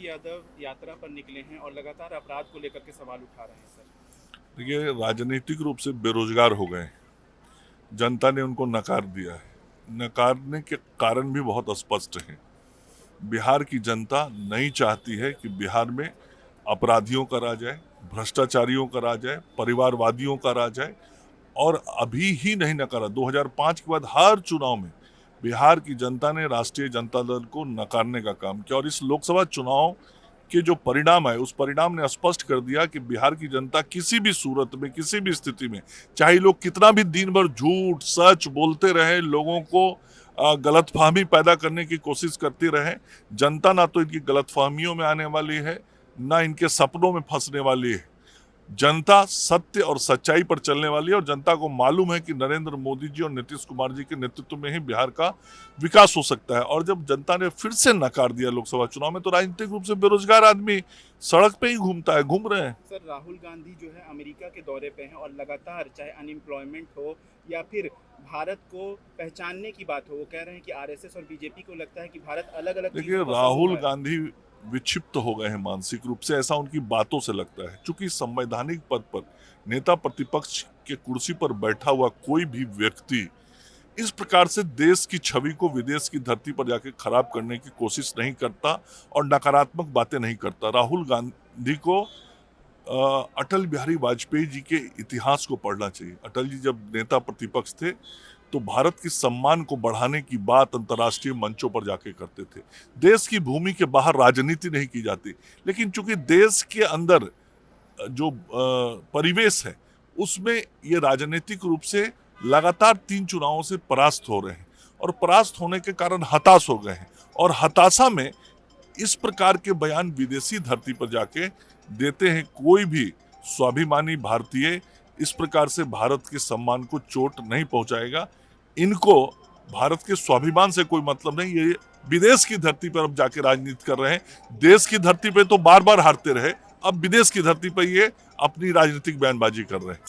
यादव यात्रा पर निकले हैं और लगातार अपराध को लेकर के सवाल उठा रहे हैं सर। देखिए, राजनीतिक रूप से बेरोजगार हो गए। जनता ने उनको नकार दिया है। नकारने के कारण भी बहुत स्पष्ट हैं। बिहार की जनता नहीं चाहती है कि बिहार में अपराधियों का राज आए, भ्रष्टाचारियों का राज आए, परिवारवादियों का राज आए। और अभी ही नहीं नकारा, 2005 के बाद हर चुनाव में बिहार की जनता ने राष्ट्रीय जनता दल को नकारने का काम किया। और इस लोकसभा चुनाव के जो परिणाम है, उस परिणाम ने स्पष्ट कर दिया कि बिहार की जनता किसी भी सूरत में, किसी भी स्थिति में, चाहे लोग कितना भी दिन भर झूठ सच बोलते रहे, लोगों को गलतफहमी पैदा करने की कोशिश करती रहे, जनता ना तो इनकी गलतफहमियों में आने वाली है, ना इनके सपनों में फंसने वाली है। जनता सत्य और सच्चाई पर चलने वाली है और जनता को मालूम है कि नरेंद्र मोदी जी और नीतीश कुमार जी के नेतृत्व में ही बिहार का विकास हो सकता है। और जब जनता ने फिर से नकार दिया लोकसभा चुनाव में, तो राजनीतिक रूप से बेरोजगार आदमी सड़क पे ही घूमता है, घूम रहे हैं। सर, राहुल गांधी जो है अमेरिका के दौरे पे हैं और लगातार चाहे अनएम्प्लॉयमेंट हो या फिर भारत को पहचानने की बात हो, वो कह रहे हैं कि आरएसएस और बीजेपी को लगता है कि भारत अलग अलग देखिए, राहुल गांधी विक्षिप्त हो गए हैं मानसिक रूप से, ऐसा उनकी बातों से लगता है। चूंकि संवैधानिक पद पर नेता प्रतिपक्ष के कुर्सी पर बैठा हुआ कोई भी व्यक्ति इस प्रकार से देश की छवि को विदेश की धरती पर जाके खराब करने की कोशिश नहीं करता और नकारात्मक बातें नहीं करता। राहुल गांधी को अटल बिहारी वाजपेयी जी के इतिहास को पढ़ना चाहिए। अटल जी जब नेता प्रतिपक्ष थे तो भारत की सम्मान को बढ़ाने की बात अंतर्राष्ट्रीय मंचों पर जाके करते थे। देश की भूमि के बाहर राजनीति नहीं की जाती, लेकिन चूंकि देश के अंदर जो परिवेश है उसमें ये राजनीतिक रूप से लगातार 3 चुनावों से परास्त हो रहे हैं और परास्त होने के कारण हताश हो गए हैं। और हताशा में इस प्रकार के बयान विदेशी धरती पर जाके देते हैं। कोई भी स्वाभिमानी भारतीय इस प्रकार से भारत के सम्मान को चोट नहीं पहुंचाएगा। इनको भारत के स्वाभिमान से कोई मतलब नहीं। ये विदेश की धरती पर अब जाके राजनीति कर रहे हैं। देश की धरती पे तो बार बार हारते रहे, अब विदेश की धरती पर ये अपनी राजनीतिक बयानबाजी कर रहे हैं।